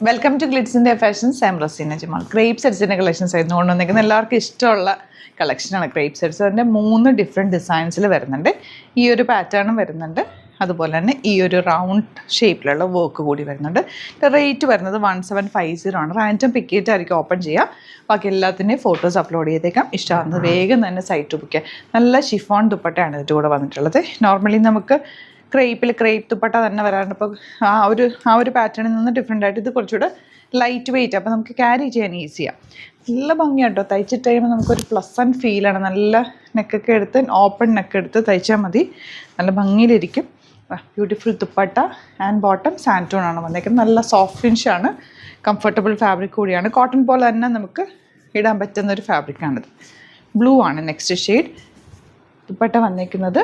Welcome to Glitz India fashions. I am Raseena Jamal. Crepe സെറ്റ്സിൻ്റെ collections ആയിരുന്നു കൊണ്ടുവന്നിരിക്കുന്നത്. എല്ലാവർക്കും ഇഷ്ടമുള്ള കളക്ഷനാണ് ക്രേപ്പ് സെറ്റ്സ്. അതിൻ്റെ 3 ഡിഫറെൻറ്റ് ഡിസൈൻസിൽ വരുന്നുണ്ട്. ഈ ഒരു പാറ്റേണും വരുന്നുണ്ട്, അതുപോലെ തന്നെ ഈ ഒരു റൗണ്ട് ഷേപ്പിലുള്ള വർക്ക് കൂടി വരുന്നുണ്ട്. റേറ്റ് വരുന്നത് 1750 ആണ്. റാൻഡം പിക്ക് ചെയ്തിട്ടായിരിക്കും ഓപ്പൺ ചെയ്യുക. ബാക്കി എല്ലാത്തിൻ്റെയും ഫോട്ടോസ് അപ്ലോഡ് ചെയ്തേക്കാം. ഇഷ്ടമാകുന്നത് വേഗം തന്നെ സൈറ്റ് ബുക്ക് ചെയ്യുക. നല്ല ഷിഫോൺ ദുപ്പട്ടയാണ് ഇതിൻ്റെ കൂടെ വന്നിട്ടുള്ളത്. നോർമലി നമുക്ക് ക്രേപ്പ് ദുപ്പട്ട തന്നെ വരാറുണ്ട്. അപ്പോൾ ആ ഒരു പാറ്റേണിൽ നിന്ന് ഡിഫറെൻ്റ് ആയിട്ട് ഇത് കുറച്ചുകൂടെ ലൈറ്റ് വെയിറ്റ്, അപ്പോൾ നമുക്ക് ക്യാരി ചെയ്യാൻ ഈസിയാണ്. നല്ല ഭംഗിയാട്ടോ. തയ്ച്ചിട്ട് കഴിയുമ്പോൾ നമുക്കൊരു പ്ലസൻറ്റ് ഫീലാണ്. നല്ല നെക്കൊക്കെ എടുത്ത് ഓപ്പൺ നെക്ക് എടുത്ത് തയ്ച്ചാൽ മതി, നല്ല ഭംഗിയിലിരിക്കും. Beautiful dupatta and bottom santoon ആണ് വന്നേക്കുന്നത്. നല്ല സോഫ്റ്റ് ഫിനിഷാണ്, കംഫർട്ടബിൾ ഫാബ്രിക് കൂടിയാണ്. കോട്ടൺ പോലെ തന്നെ നമുക്ക് ഇടാൻ പറ്റുന്നൊരു ഫാബ്രിക്കാണിത്. ബ്ലൂ ആണ് നെക്സ്റ്റ് ഷെയ്ഡ്. ദുപ്പട്ട വന്നേക്കുന്നത്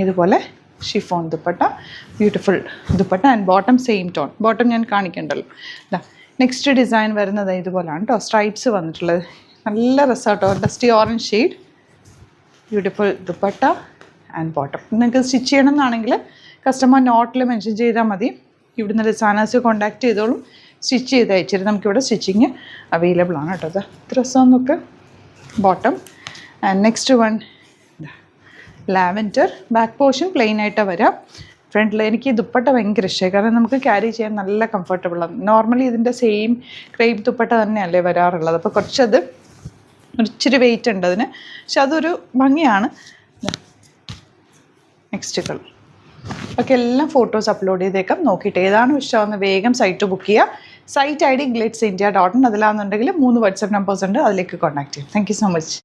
ഇതുപോലെ chiffon dupatta, beautiful dupatta and bottom same tone. Bottom ഞാൻ കാണിക്കണ്ടല്ലോ. നെക്സ്റ്റ് ഡിസൈൻ വരുന്നത് ഇതുപോലെയാണ് കേട്ടോ. സ്ട്രൈപ്സ് വന്നിട്ടുള്ളത് നല്ല രസമാട്ടോ. Dusty orange shade, beautiful dupatta and bottom. നിങ്ങൾക്ക് സ്റ്റിച്ച് ചെയ്യണം എന്നാണെങ്കിൽ കസ്റ്റമർ നോട്ടിൽ മെൻഷൻ ചെയ്താൽ മതി. ഇവിടുന്ന് ഡിസൈനേഴ്സ് കോൺടാക്ട് ചെയ്തോളും, സ്റ്റിച്ച് ചെയ്ത് അയച്ചിട്ട് നമുക്കിവിടെ സ്റ്റിച്ചിങ് അവൈലബിൾ ആണ് കേട്ടോ. ഇത് ഡ്രസ്സൊന്നൊക്കെ bottom. And next one lavender. Back portion plain ആയിട്ട് വരാം. ഫ്രണ്ടിൽ എനിക്ക് ദുപ്പട്ട ഭയങ്കര ഇഷ്ടമായി, കാരണം നമുക്ക് ക്യാരി ചെയ്യാൻ നല്ല കംഫർട്ടബിളാണ്. നോർമലി ഇതിൻ്റെ സെയിം ക്രേപ്പ് ദുപ്പട്ട തന്നെയല്ലേ വരാറുള്ളത്. അപ്പോൾ കുറച്ചത് ഇച്ചിരി വെയിറ്റ് ഉണ്ട് അതിന്, പക്ഷെ അതൊരു ഭംഗിയാണ്. നെക്സ്റ്റ് കളർ ഒക്കെ എല്ലാം ഫോട്ടോസ് അപ്ലോഡ് ചെയ്തേക്കാം. നോക്കിയിട്ട് ഏതാണ് ഇഷ്ടമാകുന്ന വേഗം സൈറ്റ് ബുക്ക് ചെയ്യുക. Site ID glitzindia.in. അതിലാണെന്നുണ്ടെങ്കിൽ 3 വാട്സപ്പ് നമ്പേഴ്സ് ഉണ്ട്, അതിലേക്ക് കോൺടാക്ട് ചെയ്യാം. Thank you so much.